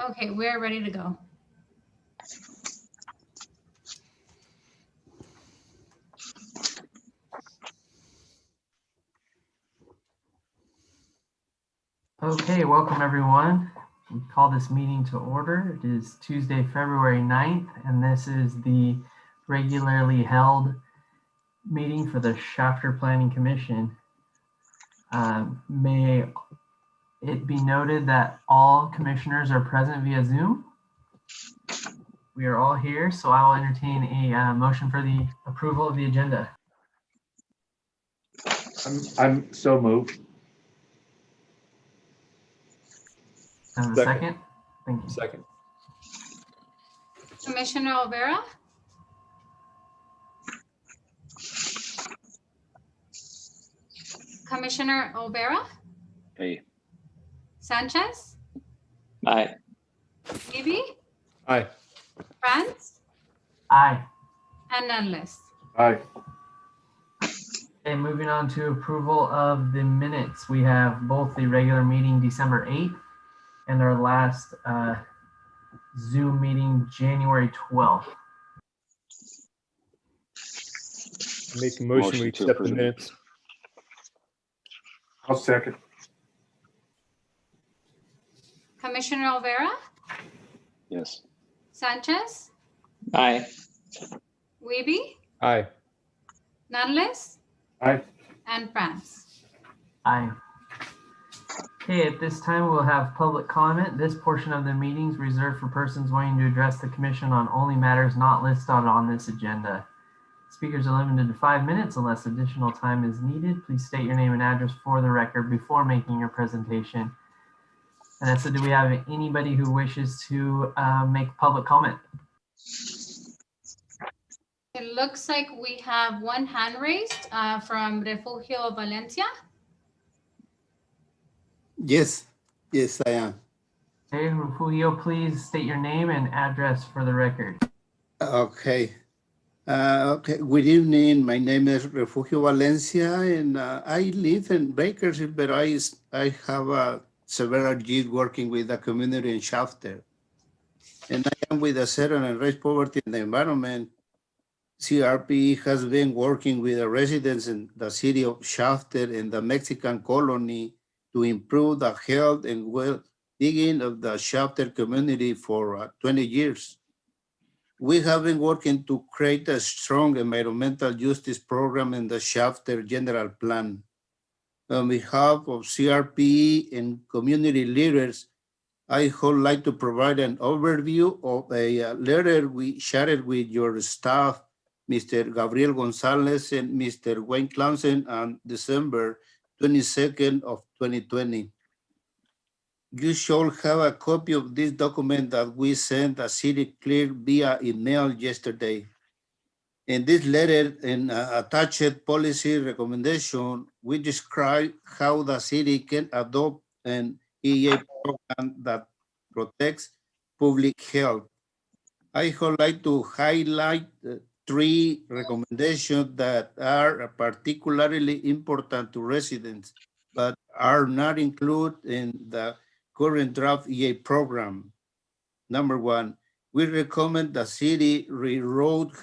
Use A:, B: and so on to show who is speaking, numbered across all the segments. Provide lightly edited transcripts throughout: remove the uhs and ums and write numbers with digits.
A: Okay, we're ready to go.
B: Okay, welcome everyone. We call this meeting to order. It is Tuesday, February 9th, and this is the regularly held meeting for the Shafter Planning Commission. May it be noted that all commissioners are present via Zoom. We are all here, so I will entertain a motion for the approval of the agenda.
C: I'm so moved.
B: And a
C: Second.
B: second? Thank you.
C: Second.
A: Commissioner Olvera, Commissioner Olvera,
D: Hey.
A: Sanchez,
D: Aye.
A: Eby,
C: Aye.
A: Franz,
B: Aye.
A: and Nunless.
C: Aye.
B: And moving on to approval of the minutes, we have both the regular meeting December 8th and our last Zoom meeting January 12th.
C: Make a motion, we
D: Motion to
C: accept the
D: approve.
C: minutes.
E: I'll second.
A: Commissioner Olvera,
D: Yes.
A: Sanchez,
D: Aye.
A: Eby,
C: Aye.
A: Nunless,
E: Aye.
A: and Franz.
B: Aye. Okay, at this time, we'll have public comment. This portion of the meeting is reserved for persons wanting to address the commission on only matters not listed on this agenda. Speakers are limited to 5 minutes unless additional time is needed. Please state your name and address for the record before making your presentation. Vanessa, do we have anybody who wishes to make public comment?
A: It looks like we have one hand raised from Refugio Valencia.
F: Yes, yes, I am.
B: Okay, Refugio, please state your name and address for the record.
F: Okay. Okay. Good evening. My name is Refugio Valencia, and I live in Bakersfield, but I have several years working with the community in Shafter. And I am with the Center on Race, Poverty, and the Environment. CRP has been working with the residents in the city of Shafter and the Mexican colony to improve the health and well-being of the Shafter community for 20 years. We have been working to create a strong environmental justice program in the Shafter General Plan. On behalf of CRP and community leaders, I would like to provide an overview of a letter we shared with your staff, Mr. Gabriel Gonzalez and Mr. Wayne Clownson on December 22nd of 2020. You should have a copy of this document that we sent a city clerk via email yesterday. In this letter and attached policy recommendation, we describe how the city can adopt an EA program that protects public health. I would like to highlight 3 recommendations that are particularly important to residents, but are not included in the current draft EA program. Number 1, we recommend the city reroute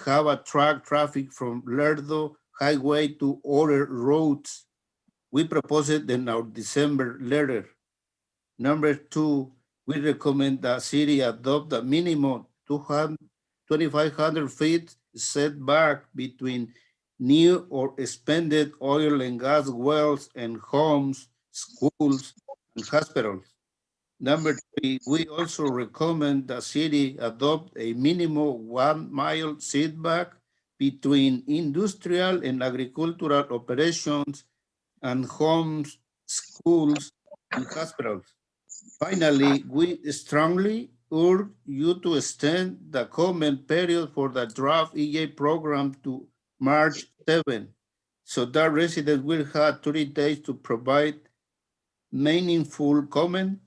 F: track traffic from Lerdo Highway to other roads. We proposed it in our December letter. Number 2, we recommend the city adopt a minimum 2,500 feet setback between new or expanded oil and gas wells and homes, schools, and hospitals. Number 3, we also recommend the city adopt a minimum 1 mile setback between industrial and agricultural operations and homes, schools, and hospitals. Finally, we strongly urge you to extend the comment period for the draft EA program to March 7, so that residents will have 30 days to provide meaningful comment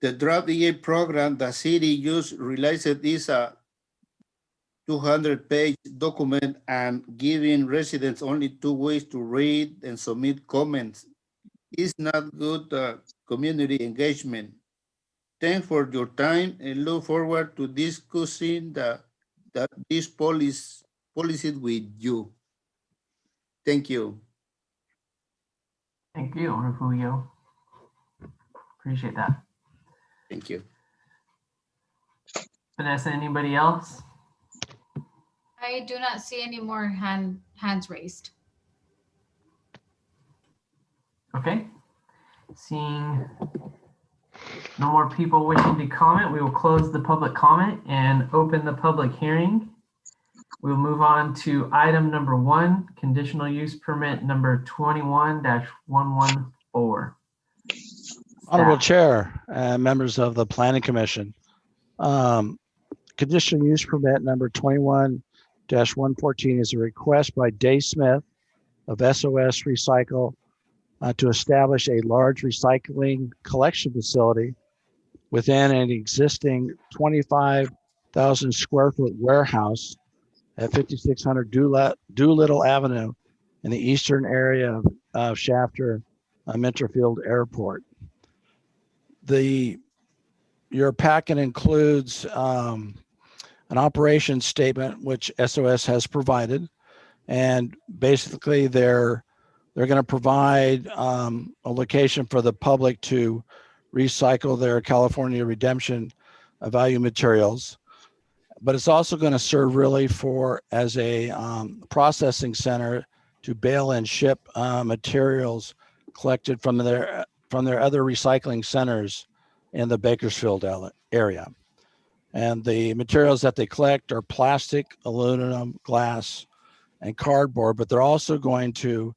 F: the draft EA program the city just released is a 200-page document and giving residents only 2 weeks to read and submit comments. It's not good community engagement. Thanks for your time and look forward to discussing these policies with you. Thank you.
B: Thank you, Refugio. Appreciate that.
F: Thank you.
B: Vanessa, anybody else?
A: I do not see any more hands raised.
B: Okay. Seeing no more people wishing to comment, we will close the public comment and open the public hearing. We'll move on to item number 1, conditional use permit number 21-114.
E: Honorable
B: Staff.
E: Chair and members of the Planning Commission. Conditional use permit number 21-114 is a request by Dave Smith of SOS Recycle to establish a large recycling collection facility within an existing 25,000 square foot warehouse at 5600 Doolittle Avenue in the eastern area of Shafter Minterfield Airport. Your packet includes an operations statement which SOS has provided, and basically they're going to provide a location for the public to recycle their California Redemption value materials, but it's also going to serve really as a processing center to bale and ship materials collected from their other recycling centers in the Bakersfield area. And the materials that they collect are plastic, aluminum, glass, and cardboard, but they're also going to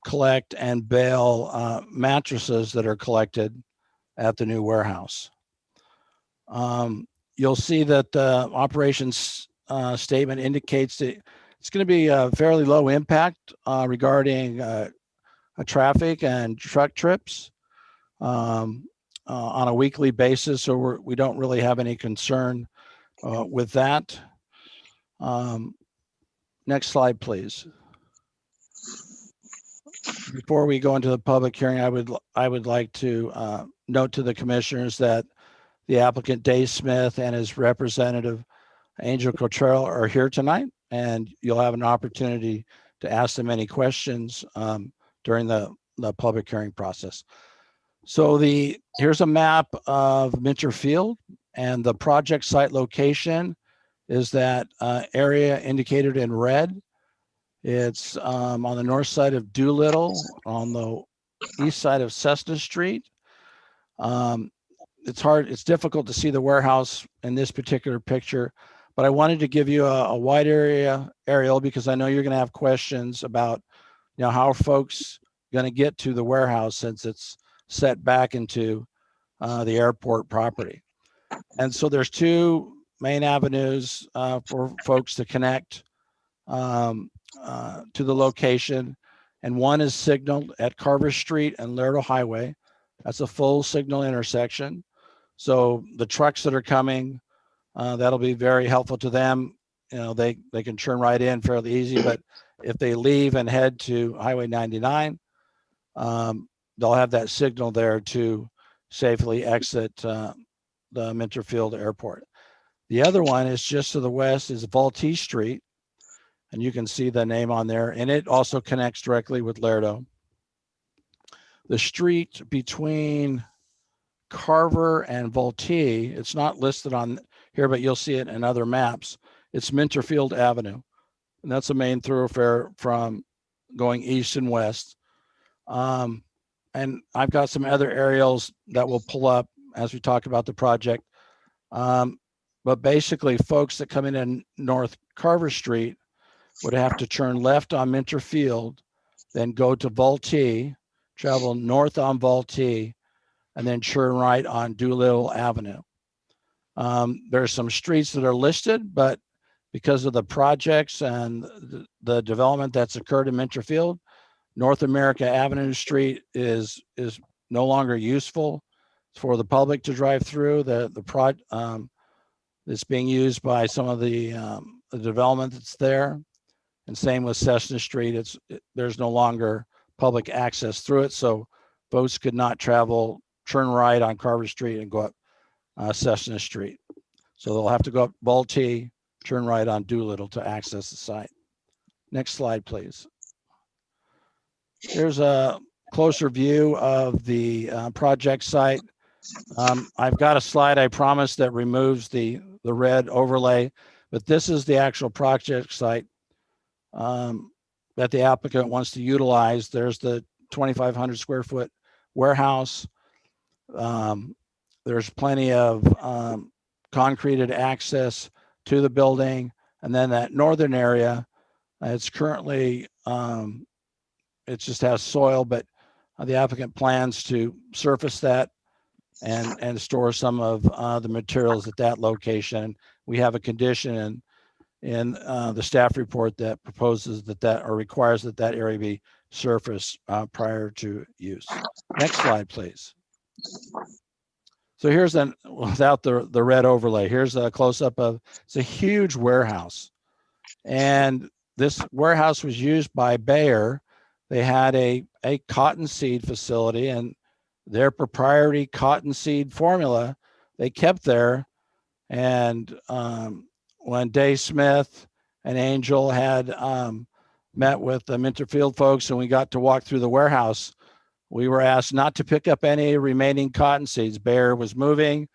E: collect and bale mattresses that are collected at the new warehouse. You'll see that the operations statement indicates that it's going to be a fairly low impact regarding traffic and truck trips on a weekly basis, so we don't really have any concern with that. Next slide, please. Before we go into the public hearing, I would like to note to the commissioners that the applicant Dave Smith and his representative Angel Cottrell are here tonight, and you'll have an opportunity to ask them any questions during the public hearing process. So here's a map of Minterfield, and the project site location is that area indicated in red. It's on the north side of Doolittle, on the east side of Cessna Street. It's difficult to see the warehouse in this particular picture, but I wanted to give you a wide aerial because I know you're going to have questions about, how are folks going to get to the warehouse since it's set back into the airport property. And so there's 2 main avenues for folks to connect to the location, and one is signaled at Carver Street and Lerdo Highway. That's a full signal intersection. So the trucks that are coming, that'll be very helpful to them. They can turn right in fairly easy, but if they leave and head to Highway 99, they'll have that signal there to safely exit the Minterfield Airport. The other one is just to the west is Vultee Street, and you can see the name on there, and it also connects directly with Lerdo. The street between Carver and Vultee, it's not listed on here, but you'll see it in other maps. It's Minterfield Avenue, and that's a main thoroughfare from going east and west. And I've got some other aerials that will pull up as we talk about the project. But basically, folks that come in North Carver Street would have to turn left on Minterfield, then go to Vultee, travel north on Vultee, and then turn right on Doolittle Avenue. There's some streets that are listed, but because of the projects and the development that's occurred in Minterfield, North America Avenue Street is no longer useful for the public to drive through. It's being used by some of the development that's there. And same with Cessna Street. There's no longer public access through it. So boats could not travel, turn right on Carver Street and go up Cessna Street. So they'll have to go up Vultee, turn right on Doolittle to access the site. Next slide, please. Here's a closer view of the project site. I've got a slide I promised that removes the red overlay, but this is the actual project site that the applicant wants to utilize. There's the 2,500 square foot warehouse. There's plenty of concreted access to the building. And then that northern area, it's currently, it just has soil, but the applicant plans to surface that and store some of the materials at that location. We have a condition in the staff report that proposes that or requires that area be surfaced prior to use. Next slide, please. So here's without the red overlay, here's a close-up of, it's a huge warehouse. And this warehouse was used by Bayer. They had a cottonseed facility, and their proprietary cottonseed formula they kept there. And when Dave Smith and Angel had met with the Minterfield folks and we got to walk through the warehouse, we were asked not to pick up any remaining cotton seeds. Bayer was moving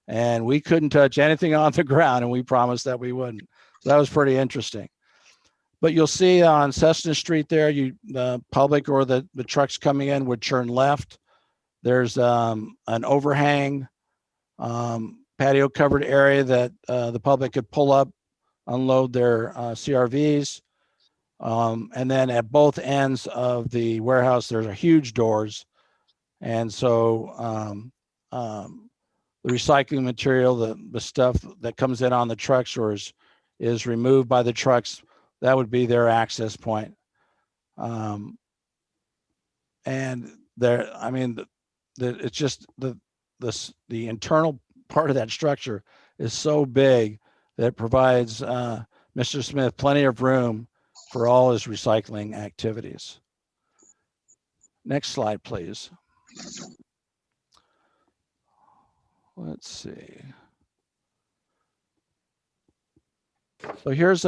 E: and we couldn't touch anything on the ground, and we promised that we wouldn't. So that was pretty interesting. But you'll see on Cessna Street there, the public or the trucks coming in would turn left. There's an overhang, patio covered area that the public could pull up, unload their CRVs. And then at both ends of the warehouse, there's huge doors. And so the recycling material, the stuff that comes in on the trucks or is removed by the trucks, that would be their access point. And there, I mean, it's just the internal part of that structure is so big that it provides Mr. Smith plenty of room for all his recycling activities. Next slide, please. Let's see. So here's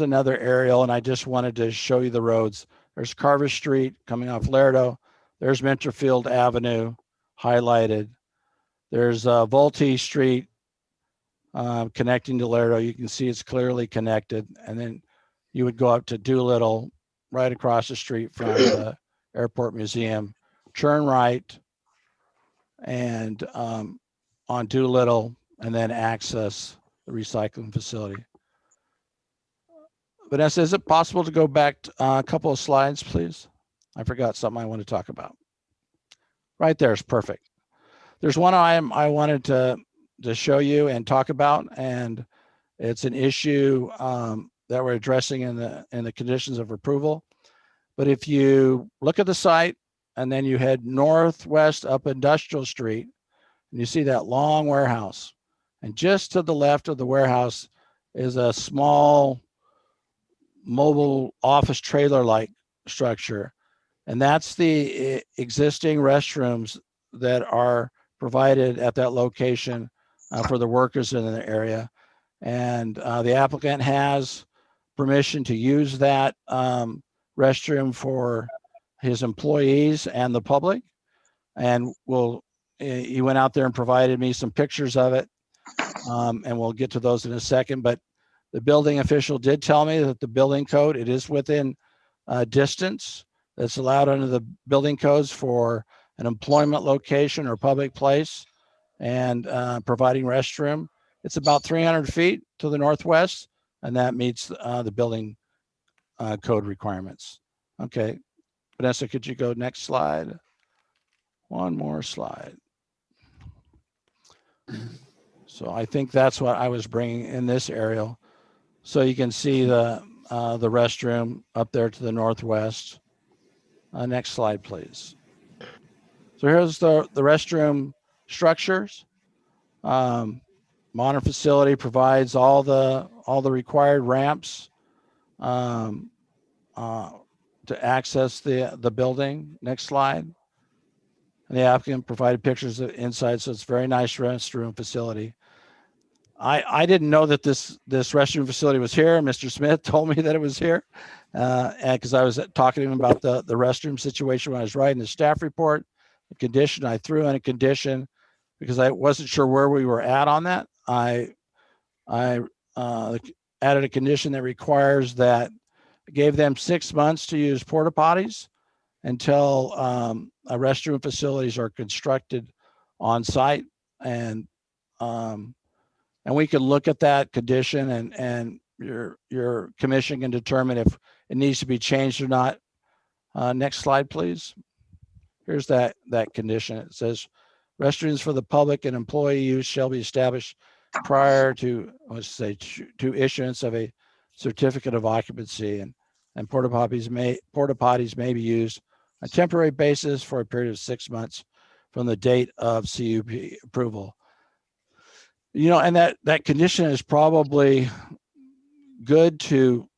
E: another aerial, and I just wanted to show you the roads. There's Carver Street coming off Lerdo. There's Minterfield Avenue highlighted. There's Vultee Street connecting to Lerdo. You can see it's clearly connected. And then you would go up to Doolittle, right across the street from the Airport Museum, turn right and on Doolittle, and then access the recycling facility. Vanessa, is it possible to go back a couple of slides, please? I forgot something I want to talk about. Right there is perfect. There's one item I wanted to show you and talk about, and it's an issue that we're addressing in the conditions of approval. But if you look at the site and then you head northwest up Industrial Street, and you see that long warehouse, and just to the left of the warehouse is a small mobile office trailer-like structure. And that's the existing restrooms that are provided at that location for the workers in the area. And the applicant has permission to use that restroom for his employees and the public. And he went out there and provided me some pictures of it. And we'll get to those in a second. But the building official did tell me that the building code, it is within distance that's allowed under the building codes for an employment location or public place and providing restroom. It's about 300 feet to the northwest, and that meets the building code requirements. Okay, Vanessa, could you go next slide? One more slide. So I think that's what I was bringing in this aerial. So you can see the restroom up there to the northwest. Next slide, please. So here's the restroom structures. Modern facility provides all the required ramps to access the building. Next slide. And the applicant provided pictures of inside, so it's a very nice restroom facility. I didn't know that this restroom facility was here. Mr. Smith told me that it was here, and because I was talking to him about the restroom situation when I was writing the staff report. The condition I threw in a condition because I wasn't sure where we were at on that. I added a condition that requires that gave them 6 months to use porta potties until restroom facilities are constructed on site, and we can look at that condition, and your commission can determine if it needs to be changed or not. Next slide, please. Here's that condition. It says restrooms for the public and employee use shall be established prior to, let's say, to issuance of a certificate of occupancy, and porta potties may be used on a temporary basis for a period of 6 months from the date of CUP approval. You know, and that condition is probably good to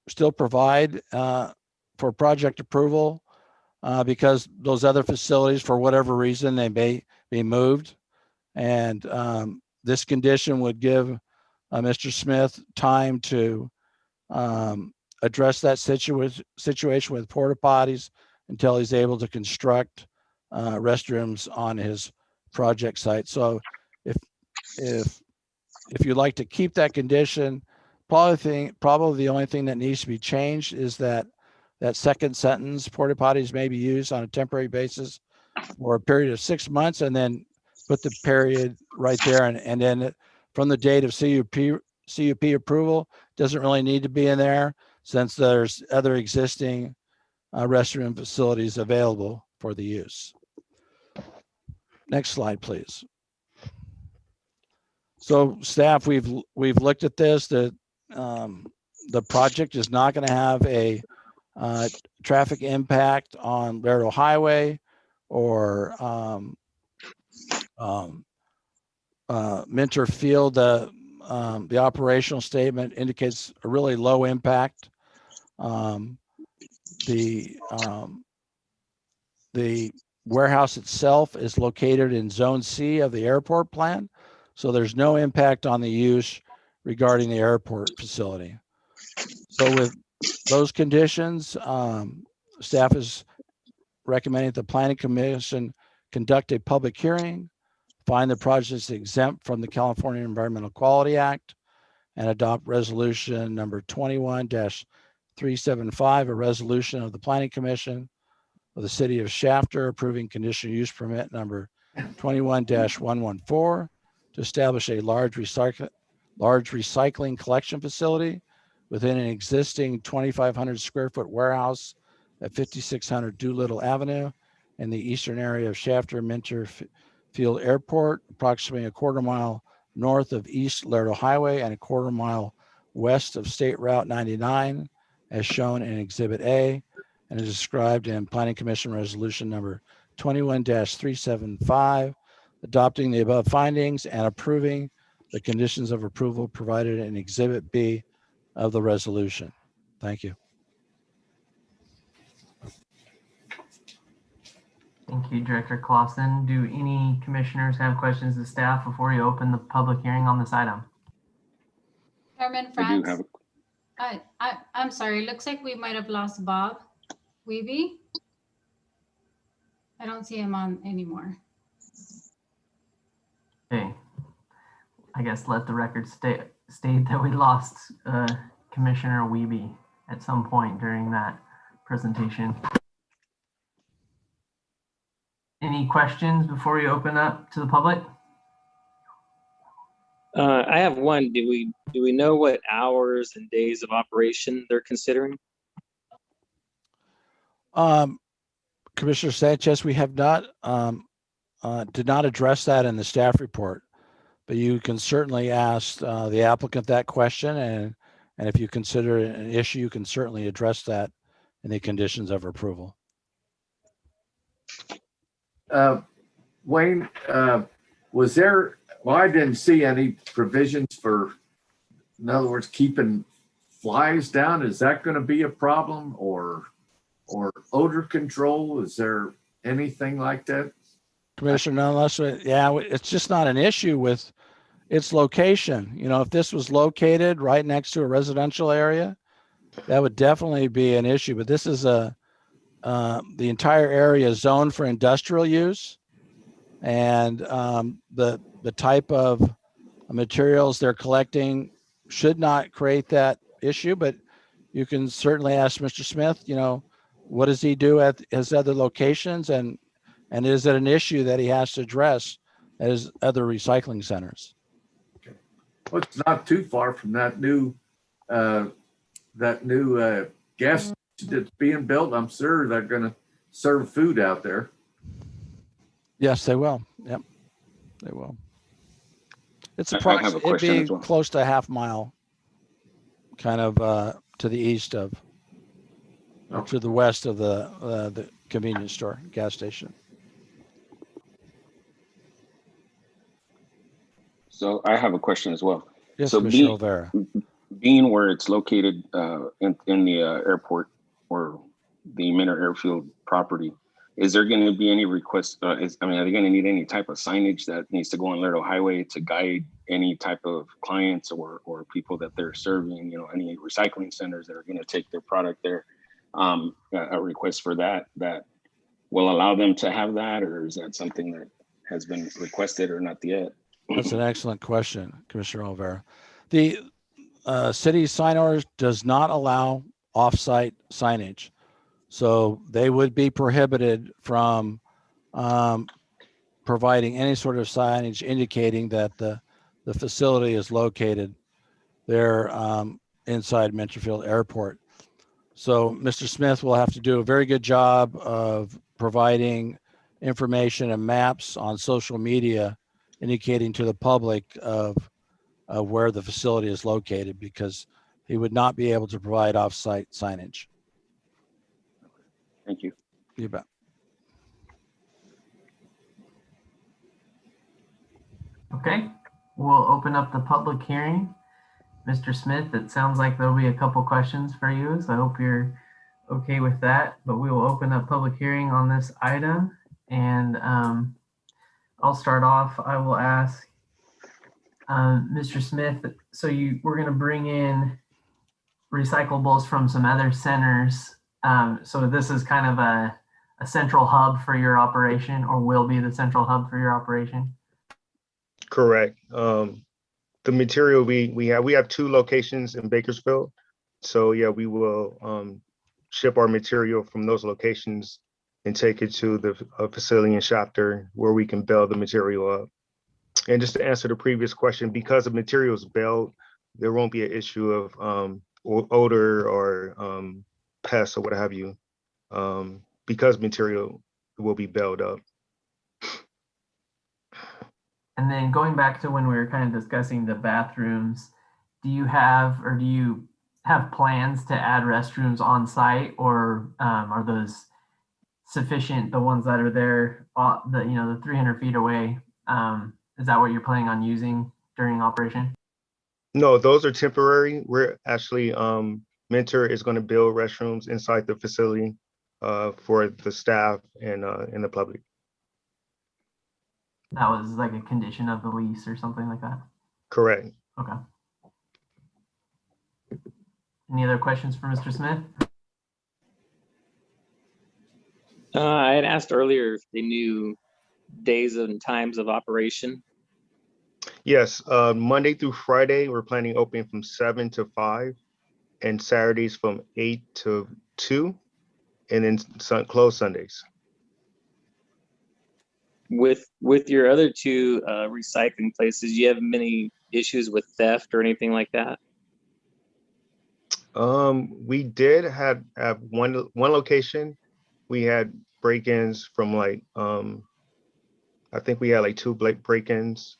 E: still provide for project approval because those other facilities, for whatever reason, they may be moved. And this condition would give Mr. Smith time to address that situation with porta potties until he's able to construct restrooms on his project site. So if you'd like to keep that condition, probably the only thing that needs to be changed is that second sentence, porta potties may be used on a temporary basis for a period of 6 months, and then put the period right there. And then from the date of CUP approval, doesn't really need to be in there since there's other existing restroom facilities available for the use. Next slide, please. So staff, we've looked at this. The project is not going to have a traffic impact on Laredo Highway or Minter Field. The operational statement indicates a really low impact. The warehouse itself is located in Zone C of the airport plan, so there's no impact on the use regarding the airport facility. So with those conditions, staff is recommending the Planning Commission conduct a public hearing, find the project is exempt from the California Environmental Quality Act, and adopt resolution number 21-375, a resolution of the Planning Commission of the City of Shafter approving conditional use permit number 21-114 to establish a large recycling collection facility within an existing 2,500 square foot warehouse at 5600 Doolittle Avenue in the eastern area of Shafter Minter Field Airport, approximately a quarter mile north of East Laredo Highway and a quarter mile west of State Route 99, as shown in Exhibit A, and is described in Planning Commission Resolution number 21-375, adopting the above findings and approving the conditions of approval provided in Exhibit B of the resolution. Thank you.
B: Thank you, Director Clausen. Do any commissioners have questions of staff before we open the public hearing on this item?
A: Chairman
D: I do
A: Franz,
D: have
A: I'm sorry. Looks like we might have lost Bob Weeby. I don't see him on anymore.
B: Okay. I guess let the record state that we lost Commissioner Weeby at some point during that presentation. Any questions before we open up to the public?
D: I have one. Do we know what hours and days of operation they're considering?
E: Commissioner Sanchez, we have not did not address that in the staff report, but you can certainly ask the applicant that question, and if you consider it an issue, you can certainly address that in the conditions of approval.
G: Wayne, was there, well, I didn't see any provisions for, in other words, keeping flies down. Is that going to be a problem, or odor control? Is there anything like that?
E: Commissioner, unless, it's just not an issue with its location. You know, if this was located right next to a residential area, that would definitely be an issue. But this is the entire area is zoned for industrial use, and the type of materials they're collecting should not create that issue. But you can certainly ask Mr. Smith, you know, what does he do at his other locations, and is it an issue that he has to address at his other recycling centers?
G: Well, it's not too far from that new gas station that's being built. I'm sure they're going to serve food out there.
E: Yes, they will. Yep, they will. It's
H: I have a
E: it'd
H: question
E: be
H: as well.
E: close to a half mile, kind of to the east of, or to the west of the convenience store, gas station.
H: So I have a question as well.
E: Yes,
H: So
E: Commissioner Rivera.
H: Being where it's located in the airport or the Minter Airfield property, is there going to be any requests? Are they going to need any type of signage that needs to go on Lerdo Highway to guide any type of clients or people that they're serving? You know, any recycling centers that are going to take their product there? A request for that will allow them to have that, or is that something that has been requested or not yet?
E: That's an excellent question, Commissioner Rivera. The city sign orders does not allow off-site signage. So they would be prohibited from providing any sort of signage indicating that the facility is located there inside Mentorfield Airport. So Mr. Smith will have to do a very good job of providing information and maps on social media indicating to the public of where the facility is located, because he would not be able to provide off-site signage.
H: Thank you.
E: You bet.
B: Okay, we'll open up the public hearing. Mr. Smith, it sounds like there'll be a couple questions for you, so I hope you're okay with that. But we will open up public hearing on this item, and I'll start off. I will ask Mr. Smith, so we're going to bring in recyclables from some other centers. So this is kind of a central hub for your operation, or will be the central hub for your operation?
C: Correct. The material we have 2 locations in Bakersfield. So yeah, we will ship our material from those locations and take it to the facility in Shafter where we can bale the material up. And just to answer the previous question, because the material is baled, there won't be an issue of odor or pests or what have you, because material will be baled up.
B: And then going back to when we were kind of discussing the bathrooms, do you have plans to add restrooms on site, or are those sufficient, the ones that are there, the 300 feet away? Is that what you're planning on using during operation?
C: No, those are temporary. We're actually, Mentor is going to build restrooms inside the facility for the staff and the public.
B: That was like a condition of the lease or something like that?
C: Correct.
B: Okay. Any other questions for Mr. Smith?
D: I had asked earlier if they knew days and times of operation.
C: Yes, Monday through Friday, we're planning opening from 7 to 5, and Saturdays from 8 to 2, and then close Sundays.
D: With your other 2 recycling places, you have many issues with theft or anything like that?
C: We did have one location. We had break-ins from like I think we had like 2 break-ins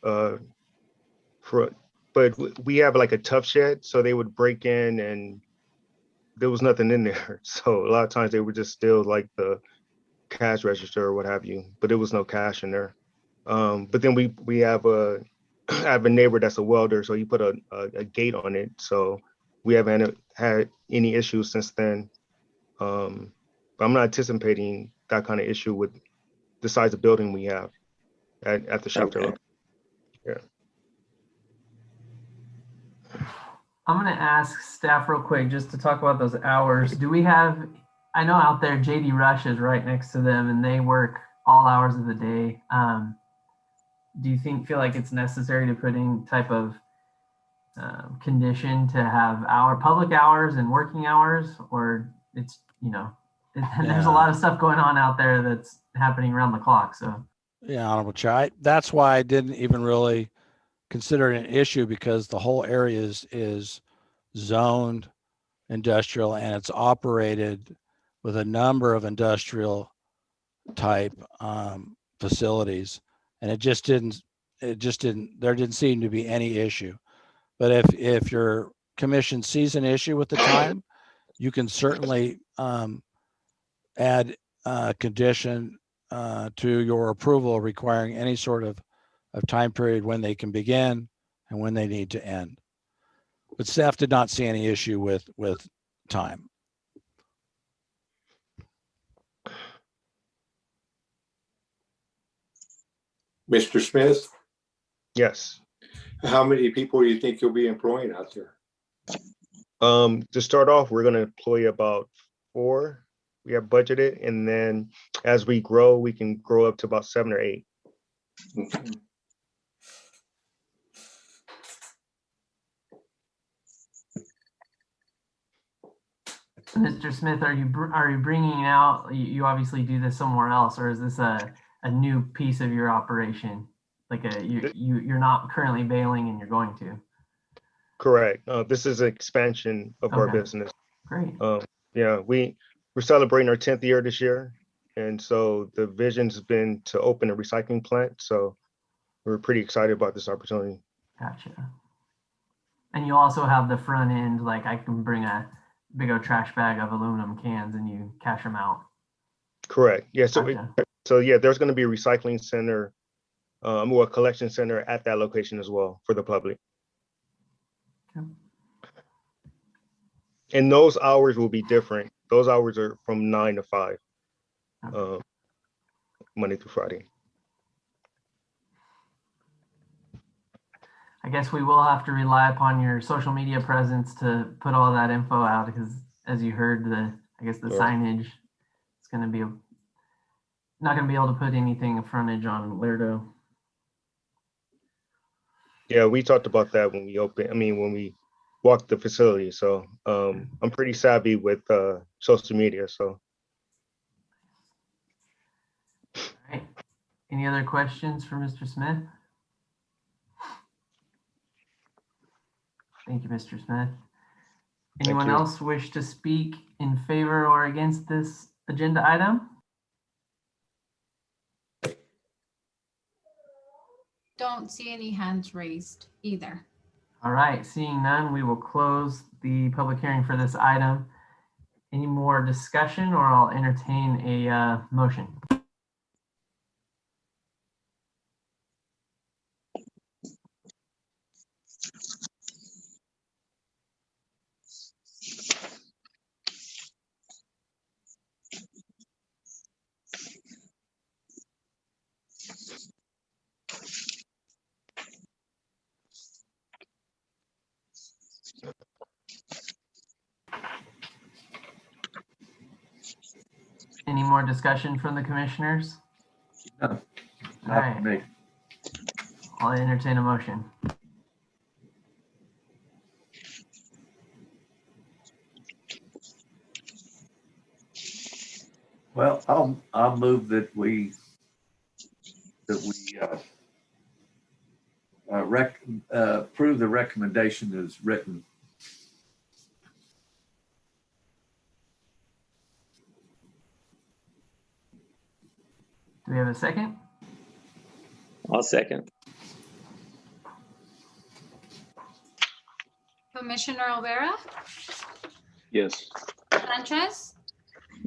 C: but we have like a tough shed, so they would break in and there was nothing in there. So a lot of times they would just steal like the cash register or what have you, but there was no cash in there. But then we have I have a neighbor that's a welder, so he put a gate on it. So we haven't had any issues since then. But I'm not anticipating that kind of issue with the size of building we have at the shelter.
D: Okay.
B: I'm gonna ask staff real quick just to talk about those hours. Do we have, I know out there JD Rush is right next to them and they work all hours of the day. Do you feel like it's necessary to put in type of condition to have public hours and working hours, or it's, there's a lot of stuff going on out there that's happening around the clock. So
E: Yeah, Honorable Chair. That's why I didn't even really consider it an issue, because the whole area is zoned industrial and it's operated with a number of industrial type facilities. And there didn't seem to be any issue. But if your commission sees an issue with the time, you can certainly add a condition to your approval requiring any sort of time period when they can begin and when they need to end. But staff did not see any issue with time.
I: Mr. Smith,
C: Yes.
I: how many people do you think you'll be employing out there?
C: To start off, we're going to employ about 4. We have budgeted, and then as we grow, we can grow up to about 7 or 8.
I: Okay.
B: Mr. Smith, are you bringing out, you obviously do this somewhere else, or is this a new piece of your operation? Like you're not currently bailing and you're going to?
C: Correct. This is an expansion of our
B: Okay.
C: business.
B: Great.
C: Yeah, we're celebrating our 10th year this year. And so the vision's been to open a recycling plant. So we're pretty excited about this opportunity.
B: Gotcha. And you also have the front end, like I can bring a big old trash bag of aluminum cans and you cash them out.
C: Correct. Yeah. So,
B: Gotcha.
C: yeah, there's going to be a recycling center, a collection center at that location as well for the public.
B: Okay.
C: And those hours will be different. Those hours are from 9 to 5, Monday through Friday.
B: I guess we will have to rely upon your social media presence to put all that info out, because as you heard, the
C: Sure.
B: signage is going to be not going to be able to put anything in frontage on Lerdo.
C: Yeah, we talked about that when we walked the facility. So I'm pretty savvy with social media. So.
B: All right. Any other questions for Mr. Smith? Thank you, Mr. Smith. Anyone
C: you.
B: else wish to speak in favor or against this agenda item?
A: Don't see any hands raised either.
B: All right, seeing none, we will close the public hearing for this item. Any more discussion, or I'll entertain a motion? Any more discussion from the commissioners?
G: No,
B: All
G: not
B: right,
G: for me.
B: I'll entertain a motion.
G: Well, I'll move that we approve the recommendation as written.
B: Do we have a second?
D: I'll second.
A: Commissioner Olvera,
H: Yes.
A: Sanchez,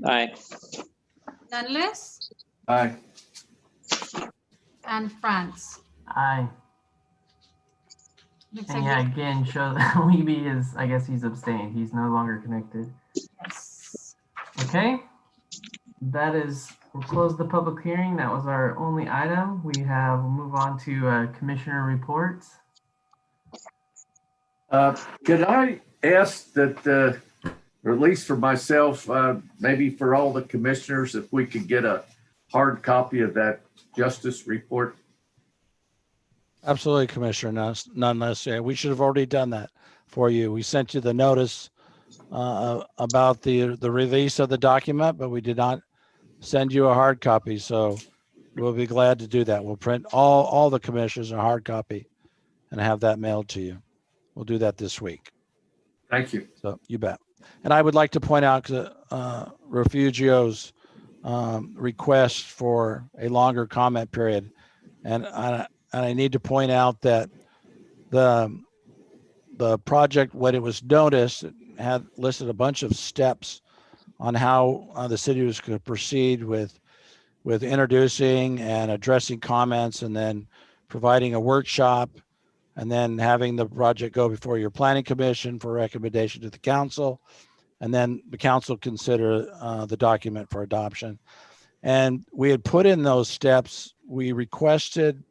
D: Aye.
A: Nunless,
G: Aye.
A: and Franz.
B: Aye.
A: Looks
B: And
A: like
B: yeah, again, show that Weeby is, I guess he's abstained. He's no longer connected.
A: yes.
B: Okay. We'll close the public hearing. That was our only item. We'll move on to commissioner reports.
G: Could I ask that, or at least for myself, maybe for all the commissioners, if we could get a hard copy of that justice report?
E: Absolutely, Commissioner, none less. Yeah, we should have already done that for you. We sent you the notice about the release of the document, but we did not send you a hard copy. So we'll be glad to do that. We'll print all the commissioners a hard copy and have that mailed to you. We'll do that this week.
G: Thank you.
E: So you bet. And I would like to point out Refugio's request for a longer comment period. And I need to point out that the project, when it was noticed, it had listed a bunch of steps on how the city was going to proceed with introducing and addressing comments, and then providing a workshop, and then having the project go before your planning commission for recommendation to the council, and then the council consider the document for adoption. And we had put in those steps. We requested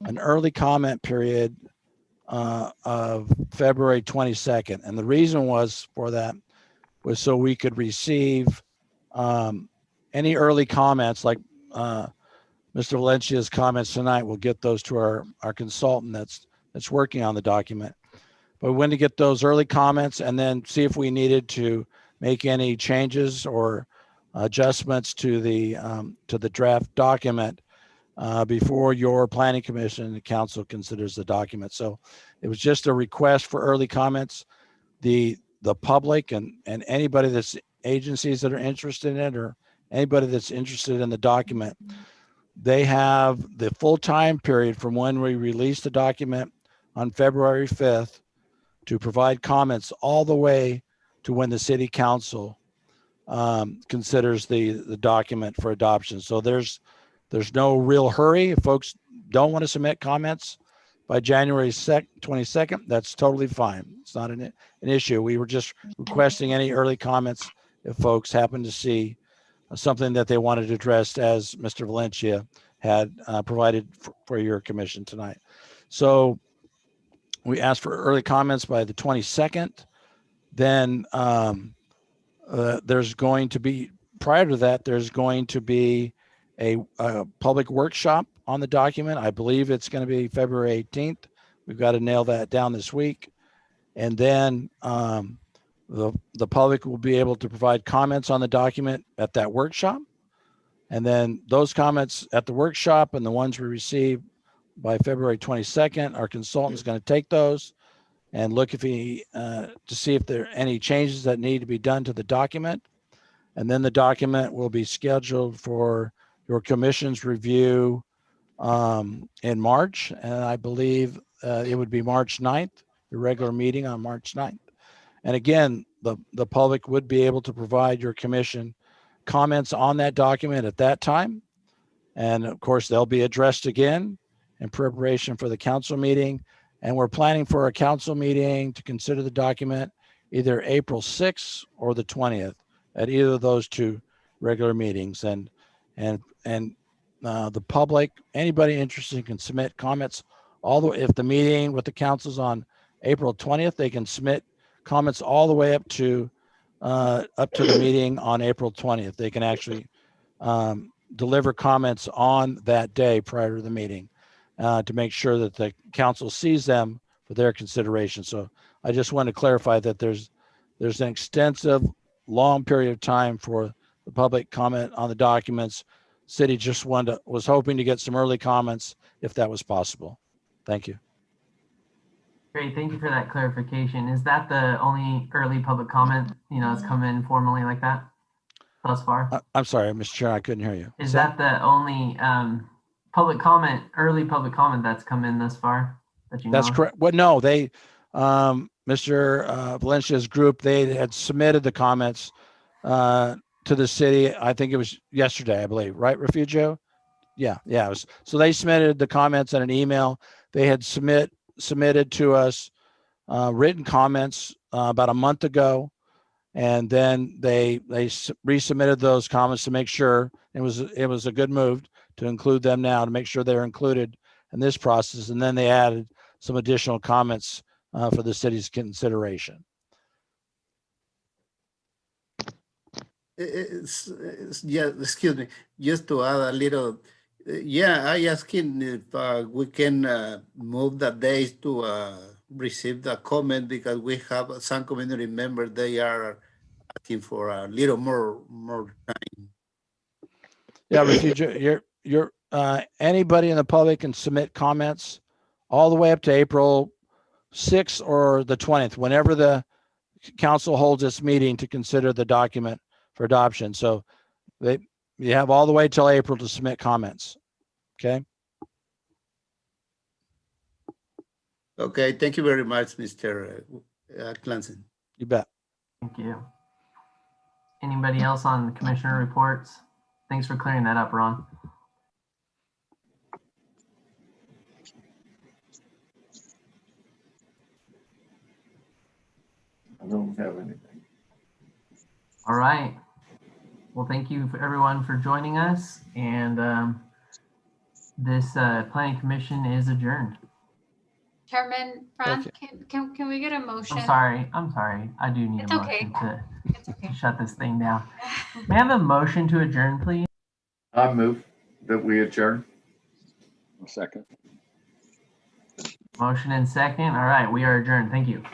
E: an early comment period of February 22nd. And the reason was for that was so we could receive any early comments, like Mr. Valencia's comments tonight. We'll get those to our consultant that's working on the document. But we wanted to get those early comments and then see if we needed to make any changes or adjustments to the draft document before your planning commission and the council considers the document. So it was just a request for early comments. The public and anybody that's agencies that are interested in it, or anybody that's interested in the document, they have the full time period from when we release the document on February 5th to provide comments all the way to when the city council considers the document for adoption. So there's no real hurry. If folks don't want to submit comments by January 22nd, that's totally fine. It's not an issue. We were just requesting any early comments if folks happen to see something that they wanted to address, as Mr. Valencia had provided for your commission tonight. So we asked for early comments by the 22nd. Then there's going to be, prior to that, there's going to be a public workshop on the document. I believe it's going to be February 18th. We've got to nail that down this week. And then the public will be able to provide comments on the document at that workshop. And then those comments at the workshop and the ones we receive by February 22nd, our consultant is going to take those and look to see if there are any changes that need to be done to the document. And then the document will be scheduled for your commission's review in March. And I believe it would be March 9th, the regular meeting on March 9th. And again, the public would be able to provide your commission comments on that document at that time. And of course, they'll be addressed again in preparation for the council meeting. And we're planning for a council meeting to consider the document either April 6th or the 20th at either of those two regular meetings. And the public, anybody interested can submit comments all the way. If the meeting with the council's on April 20th, they can submit comments all the way up to the meeting on April 20th. They can actually deliver comments on that day prior to the meeting to make sure that the council sees them for their consideration. So I just want to clarify that there's an extensive, long period of time for the public comment on the documents. City just was hoping to get some early comments if that was possible. Thank you.
B: Great, thank you for that clarification. Is that the only early public comment, that's come in formally like that thus far?
E: I'm sorry, Mr. Chair, I couldn't hear you.
B: Is that the only early public comment that's come in thus far that you know?
E: That's correct. Well, no, they, Mr. Valencia's group, they had submitted the comments to the city. I think it was yesterday, I believe, right, Refugio? Yeah. So they submitted the comments in an email. They had submitted to us written comments about a month ago. And then they resubmitted those comments to make sure it was a good move to include them now, to make sure they're included in this process. And then they added some additional comments for the city's consideration.
F: Yeah, excuse me, just to add a little, yeah, I asking if we can move the days to receive the comment, because we have some community members, they are asking for a little more time.
E: Yeah, Refugio, you're anybody in the public can submit comments all the way up to April 6th or the 20th, whenever the council holds its meeting to consider the document for adoption. So you have all the way till April to submit comments. Okay.
F: Okay, thank you very much, Mr. Clancy.
E: You bet.
B: Thank you. Anybody else on the commissioner reports? Thanks for clearing that up, Ron.
G: I don't have anything.
B: All right. Well, thank you for everyone for joining us, and this planning commission is adjourned.
A: Chairman Fran,
E: Okay.
A: can we get a motion?
B: I'm sorry. I do need
A: It's
B: a
A: okay.
B: motion
A: It's okay.
B: to shut this thing down. May I have a motion to adjourn, please?
G: I move that we adjourn.
H: Second.
B: Motion and second. All right, we are adjourned. Thank you.